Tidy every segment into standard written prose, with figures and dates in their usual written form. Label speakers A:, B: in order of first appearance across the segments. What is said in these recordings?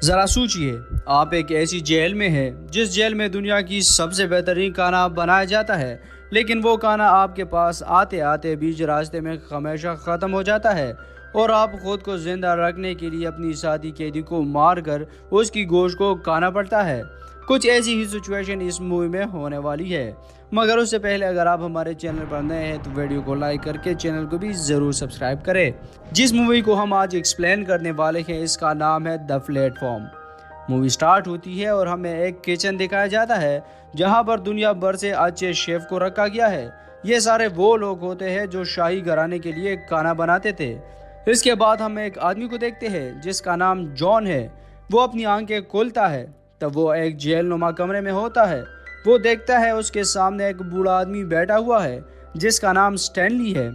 A: ذرا سوچئے، آپ ایک ایسی جیل میں ہیں جس جیل میں دنیا کی سب سے بہترین کھانا بنایا جاتا ہے، لیکن وہ کھانا آپ کے پاس آتے آتے بیچ راستے میں ہمیشہ ختم ہو جاتا ہے اور آپ خود کو زندہ رکھنے کے لیے اپنی ساتھی قیدی کو مار کر اس کی گوشت کو کھانا پڑتا ہے۔ کچھ ایسی ہی سچویشن اس مووی میں ہونے والی ہے، مگر اس سے پہلے اگر آپ ہمارے چینل پر نئے ہیں تو ویڈیو کو لائک کر کے چینل کو بھی ضرور سبسکرائب کریں۔ جس مووی کو ہم آج ایکسپلین کرنے والے ہیں اس کا نام ہے دی پلیٹ فارم۔ مووی سٹارٹ ہوتی ہے اور ہمیں ایک کچن دکھایا جاتا ہے جہاں پر دنیا بھر سے اچھے شیف کو رکھا گیا ہے۔ یہ سارے وہ لوگ ہوتے ہیں جو شاہی گھرانے کے لیے کھانا بناتے تھے۔ اس کے بعد ہم ایک آدمی کو دیکھتے ہیں جس کا نام جان ہے۔ وہ اپنی آنکھیں کھولتا ہے تب وہ ایک جیل نما کمرے میں ہوتا ہے۔ وہ دیکھتا ہے اس کے سامنے ایک بوڑھا آدمی بیٹھا ہوا ہے جس کا نام سٹینلی ہے۔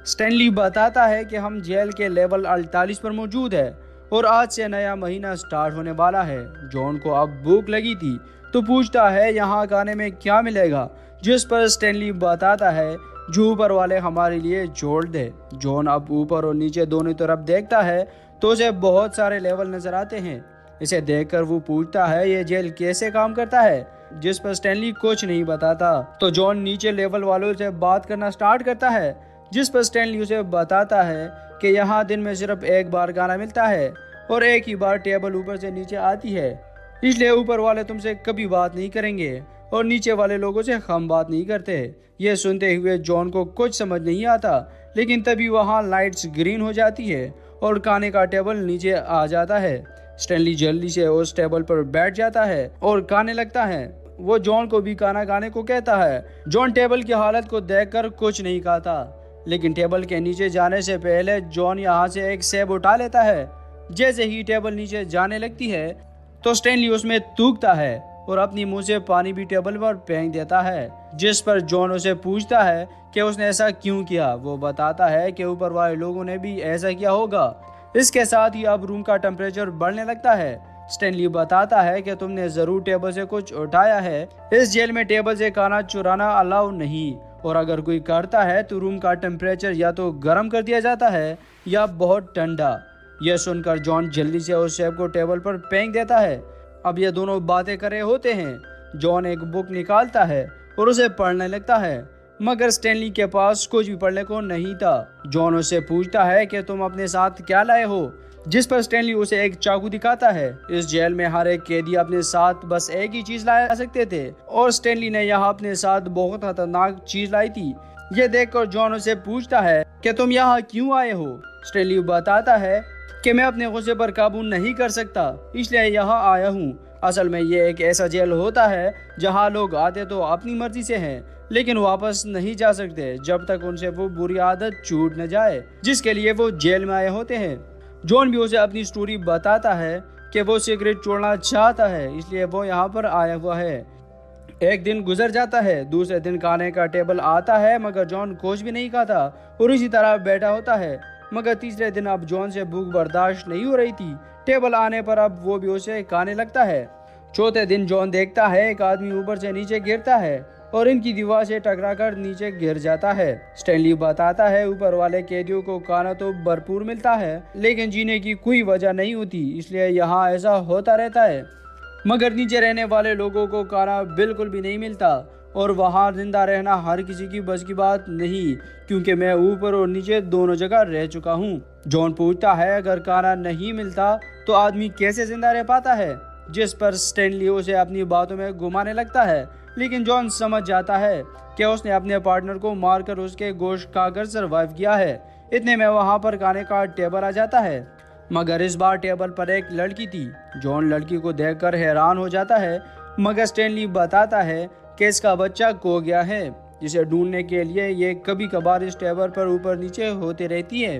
A: سٹینلی بتاتا ہے کہ ہم جیل کے لیول 48 پر موجود ہے اور آج سے نیا مہینہ سٹارٹ ہونے والا ہے۔ جان کو اب بھوک لگی تھی تو پوچھتا ہے یہاں کھانے میں کیا ملے گا، جس پر سٹینلی بتاتا ہے جو اوپر والے ہمارے لیے جوڑ دے۔ جان اب اوپر اور نیچے دونوں طرف دیکھتا ہے تو اسے بہت سارے لیول نظر آتے ہیں۔ اسے دیکھ کر وہ پوچھتا ہے یہ جیل کیسے کام کرتا ہے، جس پر سٹینلی کچھ نہیں بتاتا۔ تو جان نیچے لیول والوں سے بات کرنا سٹارٹ کرتا ہے، جس پر سٹینلی اسے بتاتا ہے کہ یہاں دن میں صرف ایک بار کھانا ملتا ہے اور ایک ہی بار ٹیبل اوپر سے نیچے آتی ہے، اس لیے اوپر والے تم سے کبھی بات نہیں کریں گے اور نیچے والے لوگوں سے ہم بات نہیں کرتے۔ یہ سنتے ہوئے جان کو کچھ سمجھ نہیں آتا، لیکن تبھی وہاں لائٹس گرین ہو جاتی ہے اور کھانے کا ٹیبل نیچے آ جاتا ہے۔ سٹینلی جلدی سے اس ٹیبل پر بیٹھ جاتا ہے اور کھانے لگتا ہے۔ وہ جان کو بھی کھانا کھانے کو کہتا ہے۔ جان ٹیبل کی حالت کو دیکھ کر کچھ نہیں کھاتا، لیکن ٹیبل کے نیچے جانے سے پہلے جان یہاں سے ایک سیب اٹھا لیتا ہے۔ جیسے ہی ٹیبل نیچے جانے لگتی ہے تو سٹینلی اس میں تھوکتا ہے اور اپنی منہ سے پانی بھی ٹیبل پر پھینک دیتا ہے، جس پر جان اسے پوچھتا ہے کہ اس نے ایسا کیوں کیا۔ وہ بتاتا ہے کہ اوپر والے لوگوں نے بھی ایسا کیا ہوگا۔ اس کے ساتھ ہی اب روم کا ٹمپریچر بڑھنے لگتا ہے۔ سٹینلی بتاتا ہے کہ تم نے ضرور ٹیبل سے کچھ اٹھایا ہے۔ اس جیل میں ٹیبل سے کھانا چرانا الاؤ نہیں، اور اگر کوئی کرتا ہے تو روم کا ٹمپریچر یا تو گرم کر دیا جاتا ہے یا بہت ٹھنڈا۔ یہ سن کر جان جلدی سے اس سیب کو ٹیبل پر پھینک دیتا ہے۔ اب یہ دونوں باتیں کر رہے ہوتے ہیں۔ جان ایک بک نکالتا ہے اور اسے پڑھنے لگتا ہے، مگر سٹینلی کے پاس کچھ بھی پڑھنے کو نہیں تھا۔ جان اس سے پوچھتا ہے کہ تم اپنے ساتھ کیا لائے ہو، جس پر سٹینلی اسے ایک چاقو دکھاتا ہے۔ اس جیل میں ہر ایک قیدی اپنے ساتھ بس ایک ہی چیز لا سکتے تھے اور سٹینلی نے یہاں اپنے ساتھ بہت خطرناک چیز لائی تھی۔ یہ دیکھ کر جان اسے پوچھتا ہے کہ تم یہاں کیوں آئے ہو۔ سٹینلی بتاتا ہے کہ میں اپنے غصے پر قابو نہیں کر سکتا، اس لیے یہاں آیا ہوں۔ اصل میں یہ ایک ایسا جیل ہوتا ہے جہاں لوگ آتے تو اپنی مرضی سے ہیں، لیکن واپس نہیں جا سکتے جب تک ان سے وہ بری عادت چھوٹ نہ جائے جس کے لیے وہ جیل میں آئے ہوتے ہیں۔ جان بھی اسے اپنی سٹوری بتاتا ہے کہ وہ سگریٹ چھوڑنا چاہتا ہے، اس لیے وہ یہاں پر آیا ہوا ہے۔ ایک دن گزر جاتا ہے، دوسرے دن کھانے کا ٹیبل آتا ہے، مگر جان کچھ بھی نہیں کھاتا اور اسی طرح بیٹھا ہوتا ہے۔ مگر تیسرے دن اب جان سے بھوک برداشت نہیں ہو رہی تھی۔ ٹیبل آنے پر اب وہ بھی اسے کھانے لگتا ہے۔ چوتھے دن جان دیکھتا ہے ایک آدمی اوپر سے نیچے گرتا ہے اور ان کی دیوار سے ٹکرا کر نیچے گر جاتا ہے۔ سٹینلی بتاتا ہے اوپر والے قیدیوں کو کھانا تو بھرپور ملتا ہے، لیکن جینے کی کوئی وجہ نہیں ہوتی، اس لیے یہاں ایسا ہوتا رہتا ہے۔ مگر نیچے رہنے والے لوگوں کو کھانا بالکل بھی نہیں ملتا اور وہاں زندہ رہنا ہر کسی کی بس کی بات نہیں، کیونکہ میں اوپر اور نیچے دونوں جگہ رہ چکا ہوں۔ جان پوچھتا ہے اگر کھانا نہیں ملتا تو آدمی کیسے زندہ رہ پاتا ہے، جس پر سٹینلی اسے اپنی باتوں میں گھمانے لگتا ہے، لیکن جان سمجھ جاتا ہے کہ اس نے اپنے پارٹنر کو مار کر اس کے گوشت کھا کر سروائیو کیا ہے۔ اتنے میں وہاں پر کھانے کا ٹیبل آ جاتا ہے، مگر اس بار ٹیبل پر ایک لڑکی تھی۔ جان لڑکی کو دیکھ کر حیران ہو جاتا ہے، مگر سٹینلی بتاتا ہے کہ اس کا بچہ کھو گیا ہے، جسے ڈھونڈنے کے لیے یہ کبھی کبھار اس ٹیبل پر اوپر نیچے ہوتی رہتی ہے۔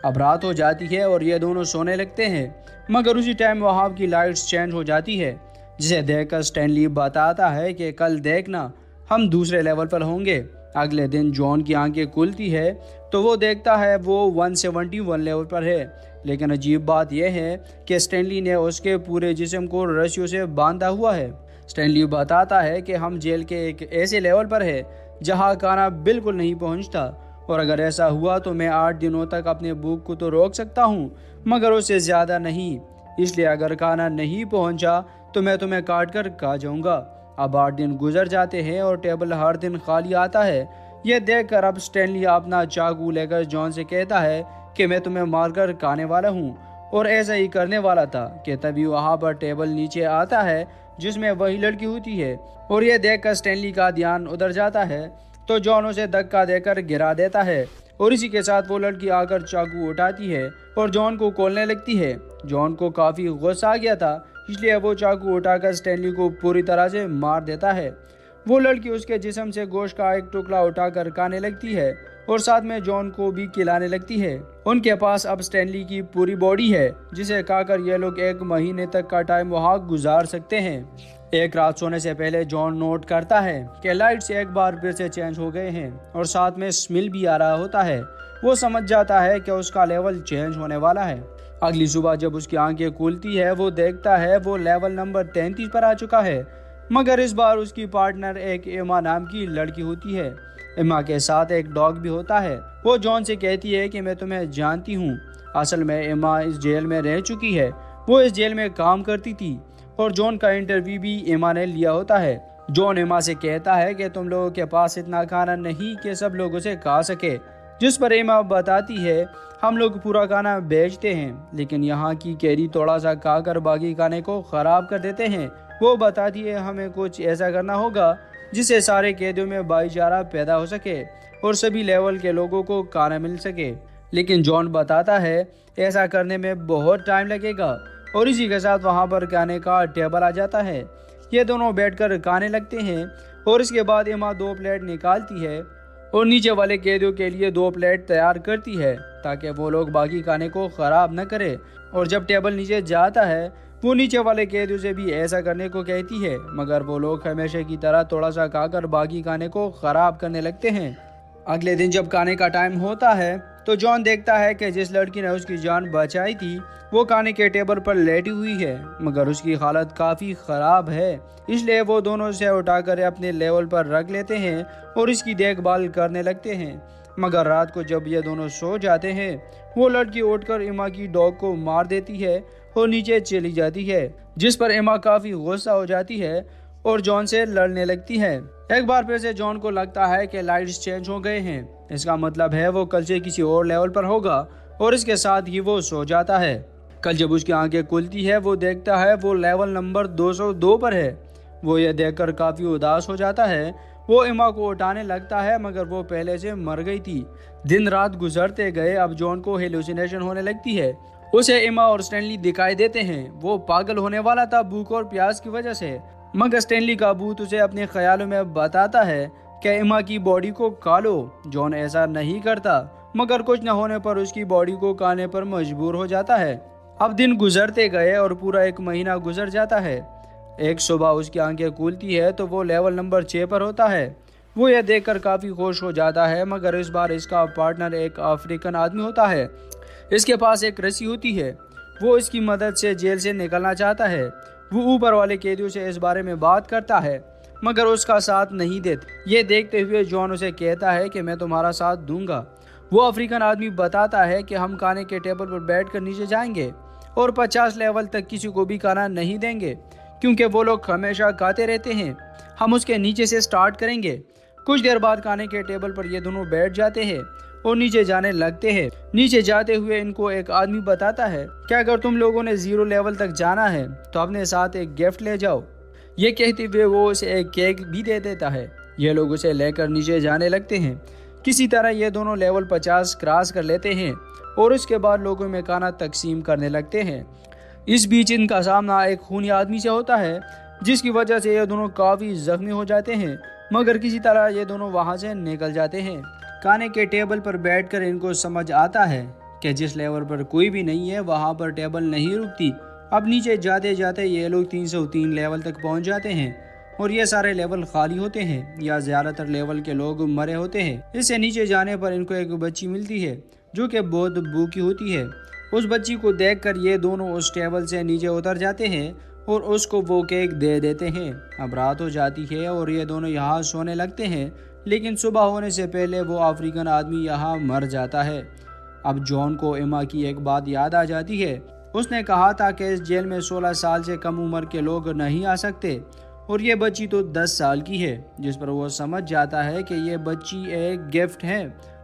A: اب رات ہو جاتی ہے اور یہ دونوں سونے لگتے ہیں، مگر اسی ٹائم وہاں کی لائٹس چینج ہو جاتی ہے، جسے دیکھ کر سٹینلی بتاتا ہے کہ کل دیکھنا ہم دوسرے لیول پر ہوں گے۔ اگلے دن جان کی آنکھیں کھلتی ہے تو وہ دیکھتا ہے وہ 171 لیول پر ہے، لیکن عجیب بات یہ ہے کہ سٹینلی نے اس کے پورے جسم کو رسیوں سے باندھا ہوا ہے۔ سٹینلی بتاتا ہے کہ ہم جیل کے ایک ایسے لیول پر ہے جہاں کھانا بالکل نہیں پہنچتا، اور اگر ایسا ہوا تو میں 8 دنوں تک اپنے بھوک کو تو روک سکتا ہوں، مگر اس سے زیادہ نہیں۔ اس لیے اگر کھانا نہیں پہنچا تو میں تمہیں کاٹ کر کھا جاؤں گا۔ اب 8 دن گزر جاتے ہیں اور ٹیبل ہر دن خالی آتا ہے۔ یہ دیکھ کر اب اسٹینلی اپنا چاقو لے کر جان سے کہتا ہے کہ میں تمہیں مار کر کھانے والا ہوں، اور ایسا ہی کرنے والا تھا کہ تبھی وہاں پر ٹیبل نیچے آتا ہے جس میں وہی لڑکی ہوتی ہے، اور یہ دیکھ کر اسٹینلی کا دھیان ادھر جاتا ہے تو جان اسے دھکا دے کر گرا دیتا ہے، اور اسی کے ساتھ وہ لڑکی آ کر چاقو اٹھاتی ہے اور جان کو کھولنے لگتی ہے۔ جان کو کافی غصہ آ گیا تھا، اس لیے وہ چاقو اٹھا کر اسٹینلی کو پوری طرح سے مار دیتا ہے۔ وہ لڑکی اس کے جسم سے گوشت کا ایک ٹکڑا اٹھا کر کھانے لگتی ہے اور ساتھ میں جان کو بھی کھلانے لگتی ہے۔ ان کے پاس اب اسٹینلی کی پوری باڈی ہے جسے کھا کر یہ لوگ 1 مہینے تک کا ٹائم وہاں گزار سکتے ہیں۔ ایک رات سونے سے پہلے جان نوٹ کرتا ہے کہ لائٹس ایک بار پھر سے چینج ہو گئے ہیں اور ساتھ میں اسمیل بھی آ رہا ہوتا ہے۔ وہ سمجھ جاتا ہے کہ اس کا لیول چینج ہونے والا ہے۔ اگلی صبح جب اس کی آنکھیں کھلتی ہے وہ دیکھتا ہے وہ لیول نمبر 33 پر آ چکا ہے، مگر اس بار اس کی پارٹنر ایک ایما نام کی لڑکی ہوتی ہے۔ ایما کے ساتھ ایک ڈاگ بھی ہوتا ہے۔ وہ جان سے کہتی ہے کہ میں تمہیں جانتی ہوں، اصل میں ایما اس جیل میں رہ چکی ہے، وہ اس جیل میں کام کرتی تھی، اور جان کا انٹرویو بھی ایما نے لیا ہوتا ہے۔ جان ایما سے کہتا ہے کہ تم لوگوں کے پاس اتنا کھانا نہیں کہ سب لوگ اسے کھا سکے، جس پر ایما بتاتی ہے ہم لوگ پورا کھانا بیچتے ہیں لیکن یہاں کی کیری تھوڑا سا کھا کر باقی کھانے کو خراب کر دیتے ہیں۔ وہ بتاتی ہے ہمیں کچھ ایسا کرنا ہوگا جس سے سارے قیدیوں میں بھائی چارہ پیدا ہو سکے اور سبھی لیول کے لوگوں کو کھانا مل سکے، لیکن جان بتاتا ہے ایسا کرنے میں بہت ٹائم لگے گا، اور اسی کے ساتھ وہاں پر کھانے کا ٹیبل آ جاتا ہے۔ یہ دونوں بیٹھ کر کھانے لگتے ہیں اور اس کے بعد ایما 2 پلیٹ نکالتی ہے اور نیچے والے قیدیوں کے لیے 2 پلیٹ تیار کرتی ہے تاکہ وہ لوگ باقی کھانے کو خراب نہ کرے، اور جب ٹیبل نیچے جاتا ہے وہ نیچے والے قیدیوں سے بھی ایسا کرنے کو کہتی ہے، مگر وہ لوگ ہمیشہ کی طرح تھوڑا سا کھا کر باقی کھانے کو خراب کرنے لگتے ہیں۔ اگلے دن جب کھانے کا ٹائم ہوتا ہے تو جان دیکھتا ہے کہ جس لڑکی نے اس کی جان بچائی تھی وہ کھانے کے ٹیبل پر لیٹی ہوئی ہے، مگر اس کی حالت کافی خراب ہے، اس لیے وہ دونوں اسے اٹھا کر اپنے لیول پر رکھ لیتے ہیں اور اس کی دیکھ بھال کرنے لگتے ہیں۔ مگر رات کو جب یہ دونوں سو جاتے ہیں وہ لڑکی اٹھ کر ایما کی ڈاگ کو مار دیتی ہے اور نیچے چلی جاتی ہے، جس پر ایما کافی غصہ ہو جاتی ہے اور جان سے لڑنے لگتی ہے۔ ایک بار پھر سے جان کو لگتا ہے کہ لائٹس چینج ہو گئے ہیں، اس کا مطلب ہے وہ کل سے کسی اور لیول پر ہوگا، اور اس کے ساتھ ہی وہ سو جاتا ہے۔ کل جب اس کی آنکھیں کھلتی ہے وہ دیکھتا ہے وہ لیول نمبر 202 پر ہے۔ وہ یہ دیکھ کر کافی اداس ہو جاتا ہے۔ وہ ایما کو اٹھانے لگتا ہے مگر وہ پہلے سے مر گئی تھی۔ دن رات گزرتے گئے، اب جان کو ہیلوسینیشن ہونے لگتی ہے، اسے ایما اور اسٹینلی دکھائی دیتے ہیں۔ وہ پاگل ہونے والا تھا بھوک اور پیاس کی وجہ سے، مگر اسٹینلی کا بھوت اسے اپنے خیالوں میں بتاتا ہے کہ ایما کی باڈی کو کھا لو۔ جان ایسا نہیں کرتا، مگر کچھ نہ ہونے پر اس کی باڈی کو کھانے پر مجبور ہو جاتا ہے۔ اب دن گزرتے گئے اور پورا 1 مہینہ گزر جاتا ہے۔ ایک صبح اس کی آنکھیں کھلتی ہے تو وہ لیول نمبر 6 پر ہوتا ہے۔ وہ یہ دیکھ کر کافی خوش ہو جاتا ہے، مگر اس بار اس کا پارٹنر ایک افریقن آدمی ہوتا ہے۔ اس کے پاس ایک رسی ہوتی ہے، وہ اس کی مدد سے جیل سے نکلنا چاہتا ہے۔ وہ اوپر والے قیدیوں سے اس بارے میں بات کرتا ہے مگر اس کا ساتھ نہیں دیتے۔ یہ دیکھتے ہوئے جان اسے کہتا ہے کہ میں تمہارا ساتھ دوں گا۔ وہ افریقن آدمی بتاتا ہے کہ ہم کھانے کے ٹیبل پر بیٹھ کر نیچے جائیں گے اور 50 لیول تک کسی کو بھی کھانا نہیں دیں گے، کیونکہ وہ لوگ ہمیشہ کھاتے رہتے ہیں۔ ہم اس کے نیچے سے سٹارٹ کریں گے۔ کچھ دیر بعد کھانے کے ٹیبل پر یہ دونوں بیٹھ جاتے ہیں اور نیچے جانے لگتے ہیں۔ نیچے جاتے ہوئے ان کو ایک آدمی بتاتا ہے کہ اگر تم لوگوں نے 0 لیول تک جانا ہے تو اپنے ساتھ ایک گفٹ لے جاؤ۔ یہ کہتے ہوئے وہ اسے ایک کیک بھی دے دیتا ہے۔ یہ لوگ اسے لے کر نیچے جانے لگتے ہیں۔ کسی طرح یہ دونوں لیول 50 کراس کر لیتے ہیں اور اس کے بعد لوگوں میں کھانا تقسیم کرنے لگتے ہیں۔ اس بیچ ان کا سامنا ایک خونی آدمی سے ہوتا ہے جس کی وجہ سے یہ دونوں کافی زخمی ہو جاتے ہیں، مگر کسی طرح یہ دونوں وہاں سے نکل جاتے ہیں۔ کھانے کے ٹیبل پر بیٹھ کر ان کو سمجھ آتا ہے کہ جس لیول پر کوئی بھی نہیں ہے وہاں پر ٹیبل نہیں رکتی۔ اب نیچے جاتے جاتے یہ لوگ 303 لیول تک پہنچ جاتے ہیں اور یہ سارے لیول خالی ہوتے ہیں یا زیادہ تر لیول کے لوگ مرے ہوتے ہیں۔ اس سے نیچے جانے پر ان کو ایک بچی ملتی ہے جو کہ بہت بھوکی ہوتی ہے۔ اس بچی کو دیکھ کر یہ دونوں اس ٹیبل سے نیچے اتر جاتے ہیں اور اس کو وہ کیک دے دیتے ہیں۔ اب رات ہو جاتی ہے اور یہ دونوں یہاں سونے لگتے ہیں، لیکن صبح ہونے سے پہلے وہ افریقن آدمی یہاں مر جاتا ہے۔ اب جان کو ایما کی ایک بات یاد آ جاتی ہے۔ اس نے کہا تھا کہ اس جیل میں 16 سال سے کم عمر کے لوگ نہیں آ سکتے اور یہ بچی تو 10 سال کی ہے، جس پر وہ سمجھ جاتا ہے کہ یہ بچی ایک گفٹ ہے۔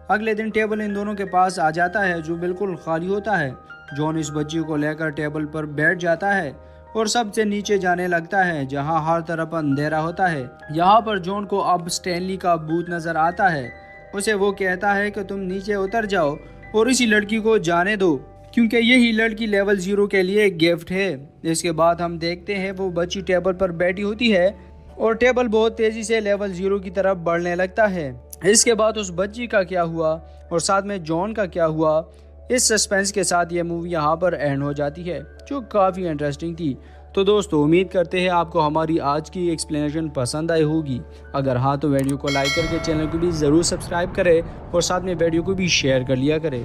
A: اگلے دن ٹیبل ان دونوں کے پاس آ جاتا ہے جو بالکل خالی ہوتا ہے۔ جون اس بچی کو لے کر ٹیبل پر بیٹھ جاتا ہے اور سب سے نیچے جانے لگتا ہے جہاں ہر طرف اندھیرا ہوتا ہے۔ یہاں پر جون کو اب اسٹینلی کا بھوت نظر آتا ہے۔ اسے وہ کہتا ہے کہ تم نیچے اتر جاؤ اور اسی لڑکی کو جانے دو کیونکہ یہی لڑکی لیول 0 کے لیے ایک گفٹ ہے۔ اس کے بعد ہم دیکھتے ہیں وہ بچی ٹیبل پر بیٹھی ہوتی ہے اور ٹیبل بہت تیزی سے لیول 0 کی طرف بڑھنے لگتا ہے۔ اس کے بعد اس بچی کا کیا ہوا اور ساتھ میں جون کا کیا ہوا، اس سسپینس کے ساتھ یہ مووی یہاں پر اینڈ ہو جاتی ہے، جو کافی انٹرسٹنگ تھی۔ تو دوستو امید کرتے ہیں آپ کو ہماری آج کی ایکسپلینیشن پسند آئی ہوگی۔ اگر ہاں تو ویڈیو کو لائک کر کے چینل کو بھی ضرور سبسکرائب کریں اور ساتھ میں ویڈیو کو بھی شیئر کر لیا کریں۔